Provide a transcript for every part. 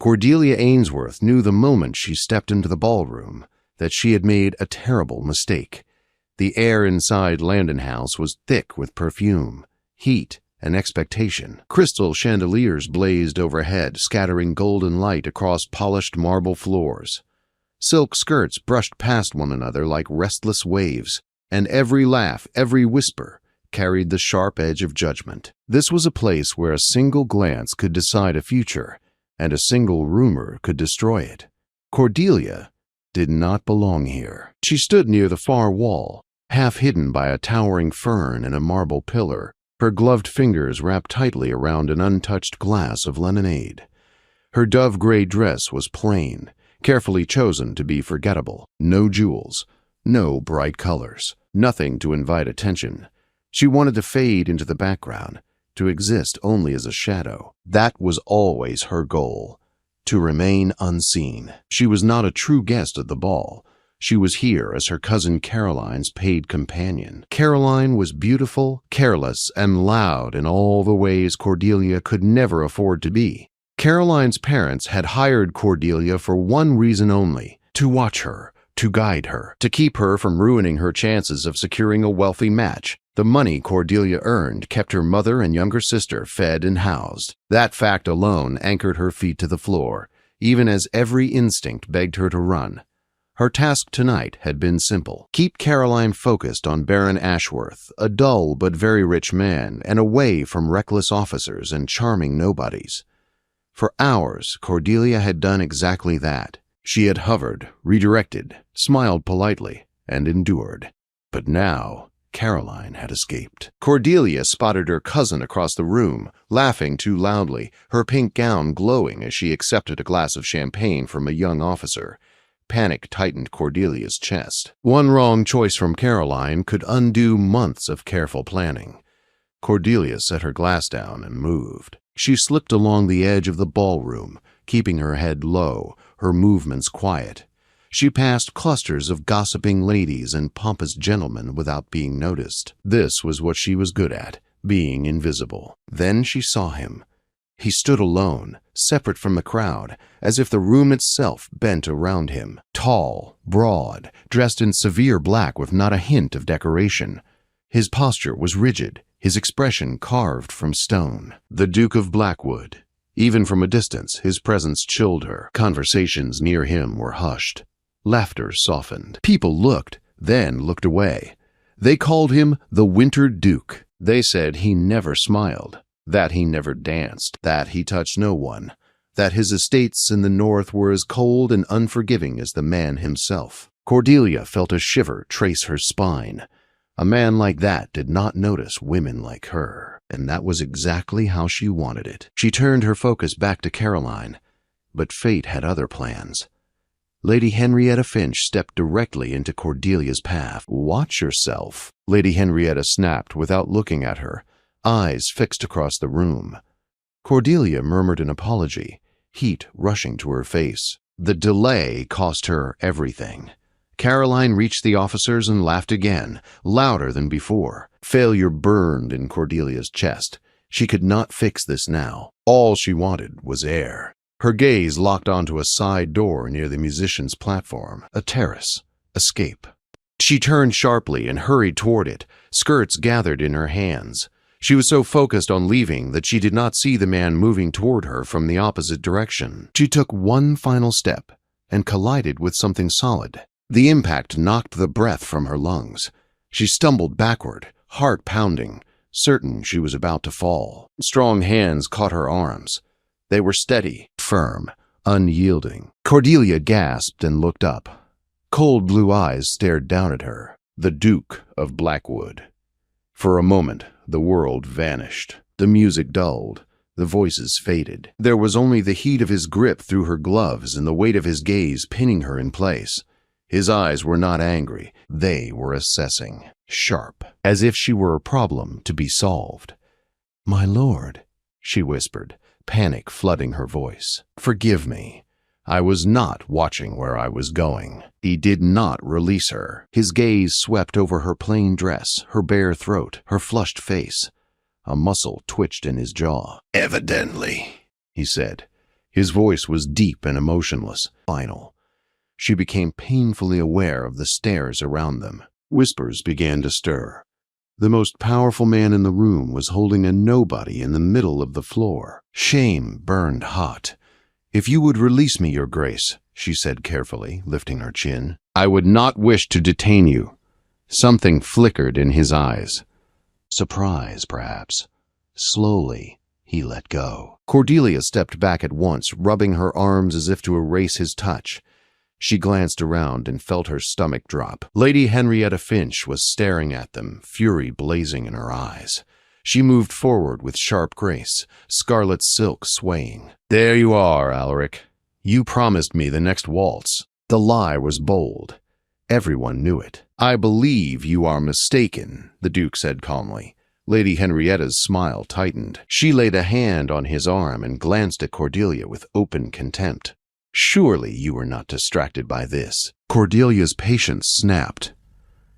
Cordelia Ainsworth knew the moment she stepped into the ballroom that she had made a terrible mistake. The air inside Landon House was thick with perfume, heat, and expectation. Crystal chandeliers blazed overhead, scattering golden light across polished marble floors. Silk skirts brushed past one another like restless waves, and every laugh, every whisper, carried the sharp edge of judgment. This was a place where a single glance could decide a future, and a single rumor could destroy it. Cordelia did not belong here. She stood near the far wall, half hidden by a towering fern and a marble pillar, her gloved fingers wrapped tightly around an untouched glass of lemonade. Her dove-gray dress was plain, carefully chosen to be forgettable. No jewels, no bright colors, nothing to invite attention. She wanted to fade into the background, to exist only as a shadow. That was always her goal, to remain unseen. She was not a true guest at the ball. She was here as her cousin Caroline's paid companion. Caroline was beautiful, careless, and loud in all the ways Cordelia could never afford to be. Caroline's parents had hired Cordelia for one reason only: to watch her, to guide her, to keep her from ruining her chances of securing a wealthy match. The money Cordelia earned kept her mother and younger sister fed and housed. That fact alone anchored her feet to the floor, even as every instinct begged her to run. Her task tonight had been simple: keep Caroline focused on Baron Ashworth, a dull but very rich man, and away from reckless officers and charming nobodies. For hours, Cordelia had done exactly that. She had hovered, redirected, smiled politely, and endured. But now, Caroline had escaped. Cordelia spotted her cousin across the room, laughing too loudly, her pink gown glowing as she accepted a glass of champagne from a young officer. Panic tightened Cordelia's chest. One wrong choice from Caroline could undo months of careful planning. Cordelia set her glass down and moved. She slipped along the edge of the ballroom, keeping her head low, her movements quiet. She passed clusters of gossiping ladies and pompous gentlemen without being noticed. This was what she was good at, being invisible. Then she saw him. He stood alone, separate from the crowd, as if the room itself bent around him. Tall, broad, dressed in severe black with not a hint of decoration. His posture was rigid, his expression carved from stone. The Duke of Blackwood. Even from a distance, his presence chilled her. Conversations near him were hushed. Laughter softened. People looked, then looked away. They called him the Winter Duke. They said he never smiled, that he never danced, that he touched no one, that his estates in the north were as cold and unforgiving as the man himself. Cordelia felt a shiver trace her spine. A man like that did not notice women like her, and that was exactly how she wanted it. She turned her focus back to Caroline, but fate had other plans. Lady Henrietta Finch stepped directly into Cordelia's path. "Watch yourself," Lady Henrietta snapped without looking at her, eyes fixed across the room. Cordelia murmured an apology, heat rushing to her face. The delay cost her everything. Caroline reached the officers and laughed again, louder than before. Failure burned in Cordelia's chest. She could not fix this now. All she wanted was air. Her gaze locked onto a side door near the musician's platform. A terrace. Escape. She turned sharply and hurried toward it, skirts gathered in her hands. She was so focused on leaving that she did not see the man moving toward her from the opposite direction. She took one final step and collided with something solid. The impact knocked the breath from her lungs. She stumbled backward, heart pounding, certain she was about to fall. Strong hands caught her arms. They were steady, firm, unyielding. Cordelia gasped and looked up. Cold blue eyes stared down at her. The Duke of Blackwood. For a moment, the world vanished. The music dulled. The voices faded. There was only the heat of his grip through her gloves and the weight of his gaze pinning her in place. His eyes were not angry. They were assessing, sharp, as if she were a problem to be solved. "My lord," she whispered, panic flooding her voice. "Forgive me. I was not watching where I was going." He did not release her. His gaze swept over her plain dress, her bare throat, her flushed face. A muscle twitched in his jaw. "Evidently," he said, His voice was deep and emotionless. Final. She became painfully aware of the stares around them. Whispers began to stir. The most powerful man in the room was holding a nobody in the middle of the floor. Shame burned hot. "If you would release me, Your Grace," she said carefully, lifting her chin, "I would not wish to detain you." Something flickered in his eyes. Surprise, perhaps. Slowly, he let go. Cordelia stepped back at once, rubbing her arms as if to erase his touch. She glanced around and felt her stomach drop. Lady Henrietta Finch was staring at them, fury blazing in her eyes. She moved forward with sharp grace, scarlet silk swaying. "There you are, Alaric. You promised me the next waltz." The lie was bold. Everyone knew it. "I believe you are mistaken," the Duke said calmly. Lady Henrietta's smile tightened. She laid a hand on his arm and glanced at Cordelia with open contempt. "Surely you were not distracted by this." Cordelia's patience snapped.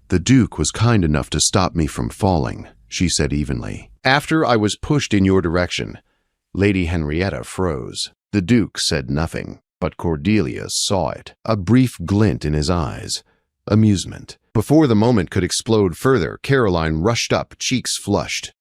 "The Duke was kind enough to stop me from falling," she said evenly. "After I was pushed in your direction." Lady Henrietta froze. The Duke said nothing, but Cordelia saw it, a brief glint in his eyes. Amusement. Before the moment could explode further, Caroline rushed up, cheeks flushed.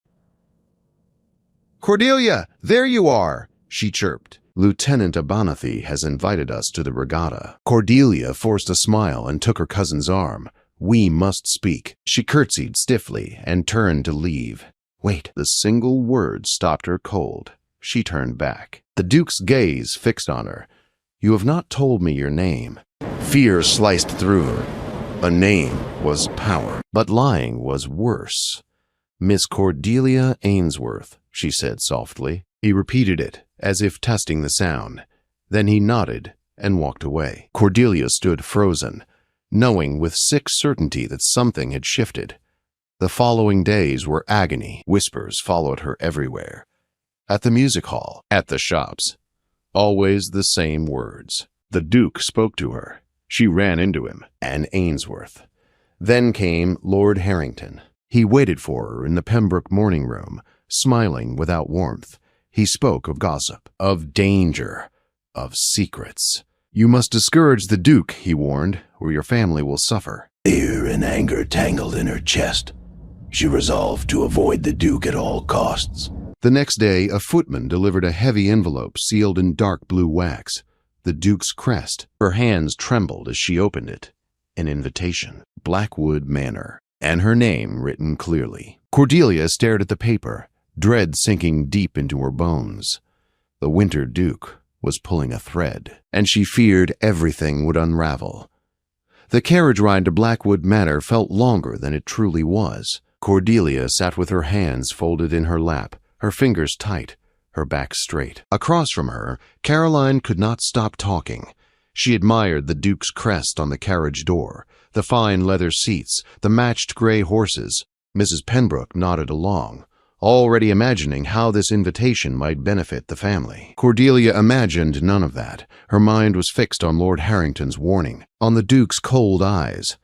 "Cordelia, there you are," she chirped. "Lieutenant Abernathy has invited us to the regatta." Cordelia forced a smile and took her cousin's arm. "We must speak." She curtsied stiffly and turned to leave. "Wait." The single word stopped her cold. She turned back. The Duke's gaze fixed on her. "You have not told me your name." Fear sliced through her. A name was power, but lying was worse. "Miss Cordelia Ainsworth," she said softly. He repeated it, as if testing the sound. Then he nodded and walked away. Cordelia stood frozen, knowing with sick certainty that something had shifted. The following days were agony. Whispers followed her everywhere. At the music hall, at the shops. Always the same words. The Duke spoke to her. She ran into him, and Ainsworth. Then came Lord Harrington. He waited for her in the Pembroke morning room, smiling without warmth. He spoke of gossip, of danger, of secrets. "You must discourage the Duke," he warned, "or your family will suffer." Fear and anger tangled in her chest. She resolved to avoid the Duke at all costs. The next day, a footman delivered a heavy envelope sealed in dark blue wax. The Duke's crest. Her hands trembled as she opened it. An invitation. Blackwood Manor. And her name written clearly. Cordelia stared at the paper, dread sinking deep into her bones. The Winter Duke was pulling a thread, and she feared everything would unravel. The carriage ride to Blackwood Manor felt longer than it truly was. Cordelia sat with her hands folded in her lap, her fingers tight, her back straight. Across from her, Caroline could not stop talking. She admired the Duke's crest on the carriage door, the fine leather seats, the matched gray horses. Mrs. Pembroke nodded along, already imagining how this invitation might benefit the family. Cordelia imagined none of that. Her mind was fixed on Lord Harrington's warning, on the Duke's cold eyes,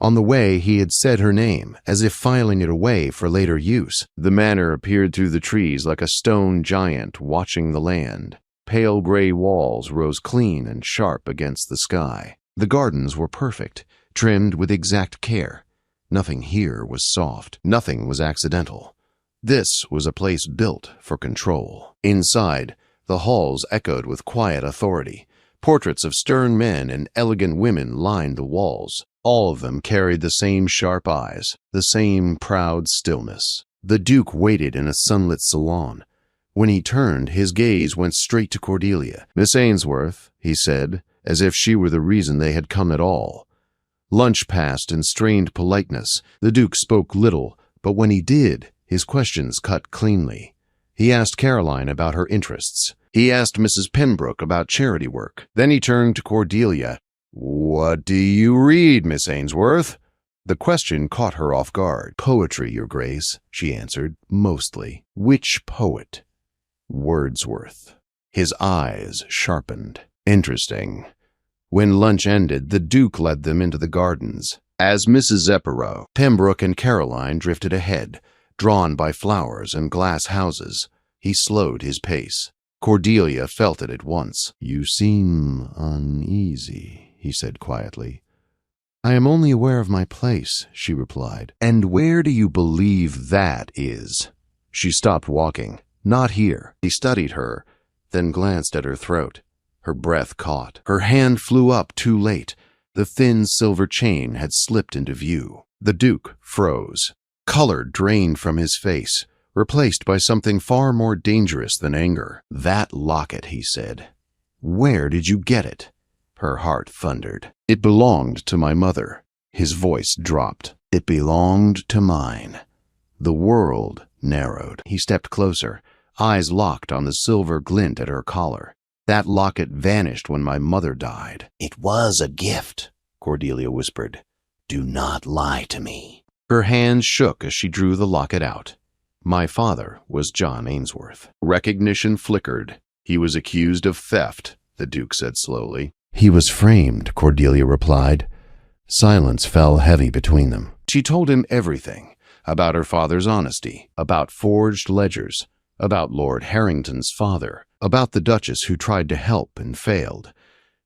on the way he had said her name, as if filing it away for later use. The manor appeared through the trees like a stone giant watching the land. Pale gray walls rose clean and sharp against the sky. The gardens were perfect, trimmed with exact care. Nothing here was soft. Nothing was accidental. This was a place built for control. Inside, the halls echoed with quiet authority. Portraits of stern men and elegant women lined the walls. All of them carried the same sharp eyes, the same proud stillness. The Duke waited in a sunlit salon. When he turned, his gaze went straight to Cordelia. "Miss Ainsworth," he said, as if she were the reason they had come at all. Lunch passed in strained politeness. The Duke spoke little, but when he did, his questions cut cleanly. He asked Caroline about her interests. He asked Mrs. Pembroke about charity work. Then he turned to Cordelia. "What do you read, Miss Ainsworth?" The question caught her off guard. "Poetry, Your Grace," she answered, "mostly." "Which poet?" "Wordsworth." His eyes sharpened. "Interesting." When lunch ended, the Duke led them into the gardens. As Mrs. Zephyro, Pembroke and Caroline drifted ahead, drawn by flowers and glass houses. He slowed his pace. Cordelia felt it at once. "You seem uneasy," he said quietly. "I am only aware of my place," she replied. "And where do you believe that is?" She stopped walking. "Not here." He studied her, then glanced at her throat. Her breath caught. Her hand flew up too late. The thin silver chain had slipped into view. The Duke froze. Color drained from his face, replaced by something far more dangerous than anger. "That locket," he said. "Where did you get it?" Her heart thundered. "It belonged to my mother." His voice dropped. "It belonged to mine." The world narrowed. He stepped closer, eyes locked on the silver glint at her collar. "That locket vanished when my mother died." "It was a gift," Cordelia whispered. "Do not lie to me." Her hands shook as she drew the locket out. My father was John Ainsworth. Recognition flickered. "He was accused of theft," the Duke said slowly. "He was framed," Cordelia replied. Silence fell heavy between them. She told him everything, about her father's honesty, about forged ledgers, about Lord Harrington's father, about the Duchess who tried to help and failed.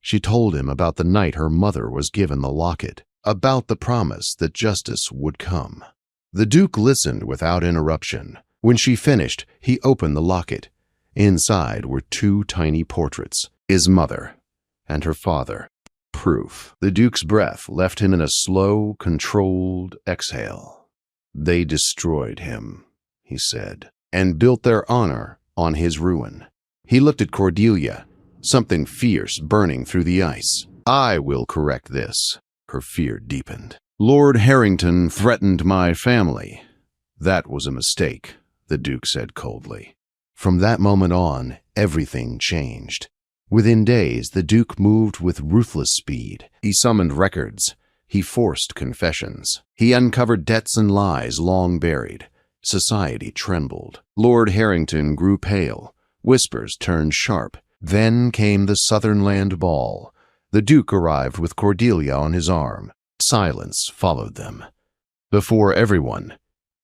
She told him about the night her mother was given the locket, about the promise that justice would come. The Duke listened without interruption. When she finished, he opened the locket. Inside were two tiny portraits, his mother and her father. Proof. The Duke's breath left him in a slow, controlled exhale. "They destroyed him," he said, "and built their honor on his ruin." He looked at Cordelia, something fierce burning through the ice. "I will correct this." Her fear deepened. "Lord Harrington threatened my family." "That was a mistake," the Duke said coldly. From that moment on, everything changed. Within days, the Duke moved with ruthless speed. He summoned records. He forced confessions. He uncovered debts and lies long buried. Society trembled. Lord Harrington grew pale. Whispers turned sharp. Then came the Southernland Ball. The Duke arrived with Cordelia on his arm. Silence followed them. Before everyone,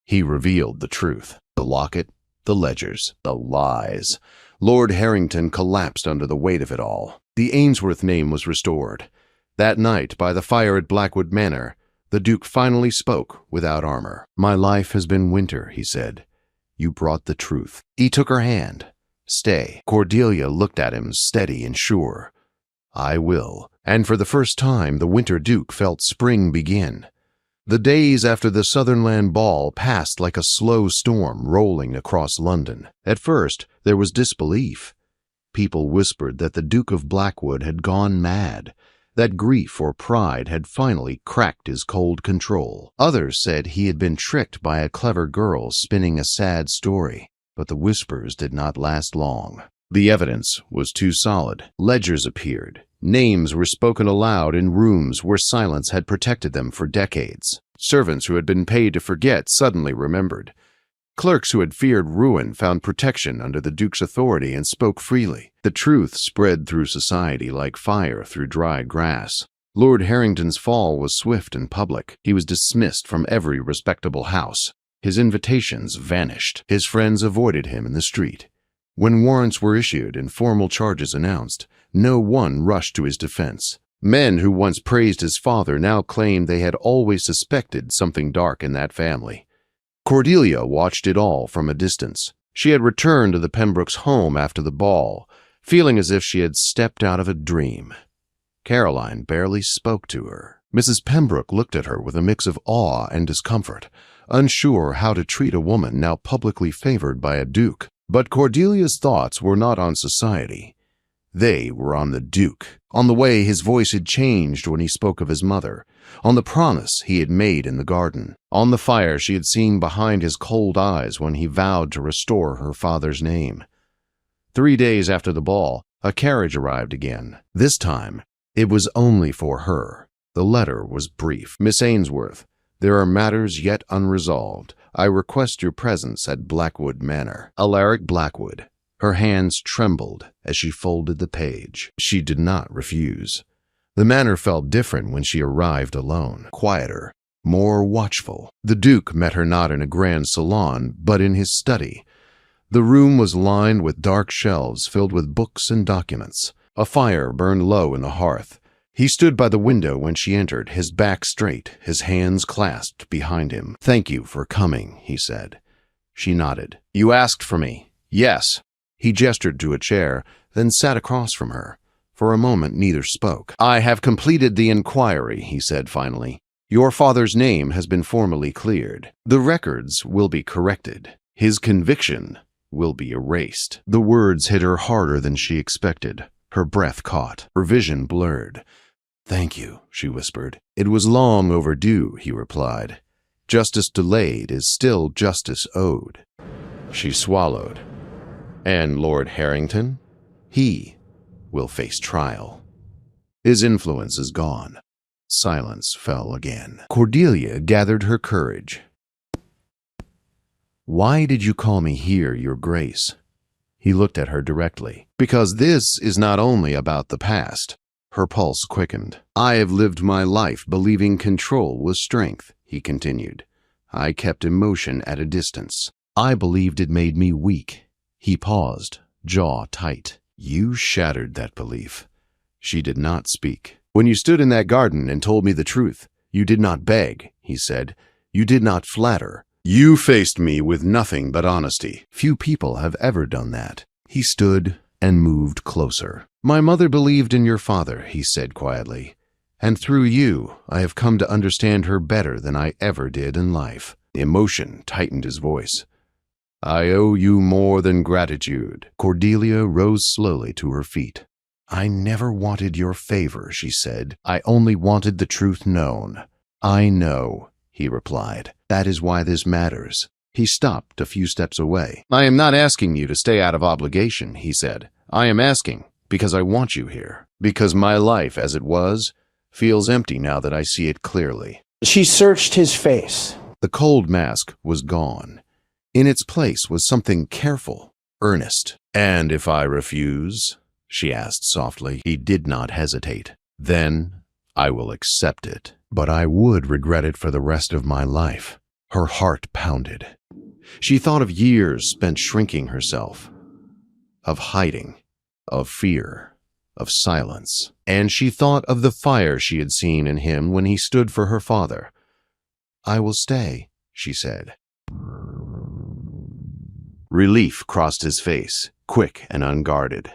he revealed the truth. The locket, the ledgers, the lies. Lord Harrington collapsed under the weight of it all. The Ainsworth name was restored. That night, by the fire at Blackwood Manor, the Duke finally spoke without armor. "My life has been winter," he said. "You brought the truth." He took her hand. "Stay." Cordelia looked at him, steady and sure. "I will." And for the first time, the Winter Duke felt spring begin. The days after the Southernland Ball passed like a slow storm rolling across London. At first, there was disbelief. People whispered that the Duke of Blackwood had gone mad, that grief or pride had finally cracked his cold control. Others said he had been tricked by a clever girl spinning a sad story. But the whispers did not last long. The evidence was too solid. Ledgers appeared. Names were spoken aloud in rooms where silence had protected them for decades. Servants who had been paid to forget suddenly remembered. Clerks who had feared ruin found protection under the Duke's authority and spoke freely. The truth spread through society like fire through dry grass. Lord Harrington's fall was swift and public. He was dismissed from every respectable house. His invitations vanished. His friends avoided him in the street. When warrants were issued and formal charges announced, no one rushed to his defense. Men who once praised his father now claimed they had always suspected something dark in that family. Cordelia watched it all from a distance. She had returned to the Pembrokes' home after the ball, feeling as if she had stepped out of a dream. Caroline barely spoke to her. Mrs. Pembroke looked at her with a mix of awe and discomfort, unsure how to treat a woman now publicly favored by a duke. But Cordelia's thoughts were not on society. They were on the Duke, on the way his voice had changed when he spoke of his mother, on the promise he had made in the garden, on the fire she had seen behind his cold eyes when he vowed to restore her father's name. 3 days after the ball, a carriage arrived again. This time, it was only for her. The letter was brief. "Miss Ainsworth, there are matters yet unresolved. I request your presence at Blackwood Manor. Alaric Blackwood." Her hands trembled as she folded the page. She did not refuse. The manor felt different when she arrived alone, quieter, more watchful. The Duke met her not in a grand salon, but in his study. The room was lined with dark shelves filled with books and documents. A fire burned low in the hearth. He stood by the window when she entered, his back straight, his hands clasped behind him. "Thank you for coming," he said. She nodded. "You asked for me." "Yes." He gestured to a chair, then sat across from her. For a moment, neither spoke. "I have completed the inquiry," he said finally. "Your father's name has been formally cleared. The records will be corrected. His conviction will be erased." The words hit her harder than she expected. Her breath caught. Her vision blurred. "Thank you," she whispered. "It was long overdue," he replied. "Justice delayed is still justice owed." She swallowed. "And Lord Harrington? He will face trial. His influence is gone." Silence fell again. Cordelia gathered her courage. "Why did you call me here, Your Grace?" He looked at her directly. "Because this is not only about the past." Her pulse quickened. "I have lived my life believing control was strength," he continued. "I kept emotion at a distance. I believed it made me weak." He paused, jaw tight. "You shattered that belief." She did not speak. "When you stood in that garden and told me the truth, you did not beg," he said. "You did not flatter. You faced me with nothing but honesty. Few people have ever done that." He stood and moved closer. "My mother believed in your father," he said quietly. "And through you, I have come to understand her better than I ever did in life." Emotion tightened his voice. "I owe you more than gratitude." Cordelia rose slowly to her feet. "I never wanted your favor," she said. "I only wanted the truth known." "I know," he replied. "That is why this matters." He stopped a few steps away. "I am not asking you to stay out of obligation," he said. "I am asking because I want you here. Because my life, as it was, feels empty now that I see it clearly." She searched his face. The cold mask was gone. In its place was something careful, earnest. "And if I refuse?" she asked softly. He did not hesitate. "Then I will accept it. But I would regret it for the rest of my life." Her heart pounded. She thought of years spent shrinking herself, of hiding, of fear, of silence. And she thought of the fire she had seen in him when he stood for her father. "I will stay," she said. Relief crossed his face, quick and unguarded.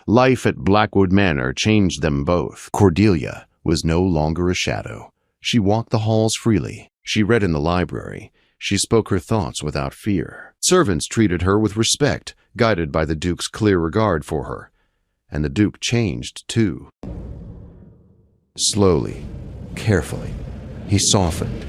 Life at Blackwood Manor changed them both. Cordelia was no longer a shadow. She walked the halls freely. She read in the library. She spoke her thoughts without fear. Servants treated her with respect, guided by the Duke's clear regard for her. And the Duke changed, too. Slowly, carefully, he softened.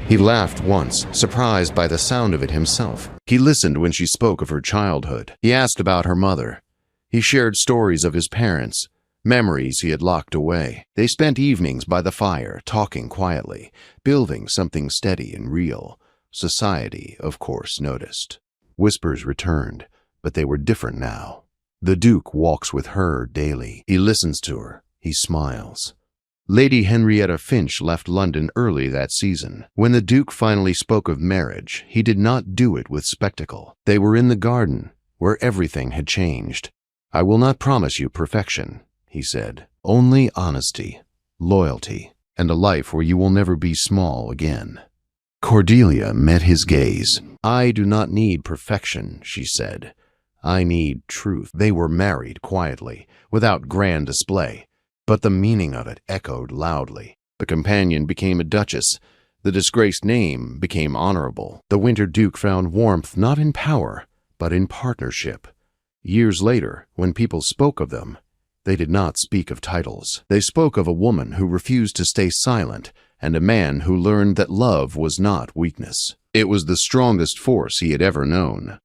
He laughed once, surprised by the sound of it himself. He listened when she spoke of her childhood. He asked about her mother. He shared stories of his parents, memories he had locked away. They spent evenings by the fire, talking quietly, building something steady and real. Society, of course, noticed. Whispers returned, but they were different now. The Duke walks with her daily. He listens to her. He smiles. Lady Henrietta Finch left London early that season. When the Duke finally spoke of marriage, he did not do it with spectacle. They were in the garden, where everything had changed. "I will not promise you perfection," he said. "Only honesty, loyalty, and a life where you will never be small again." Cordelia met his gaze. "I do not need perfection," she said. "I need truth." They were married quietly, without grand display. But the meaning of it echoed loudly. The companion became a duchess. The disgraced name became honorable. The Winter Duke found warmth not in power, but in partnership. Years later, when people spoke of them, they did not speak of titles. They spoke of a woman who refused to stay silent and a man who learned that love was not weakness. It was the strongest force he had ever known.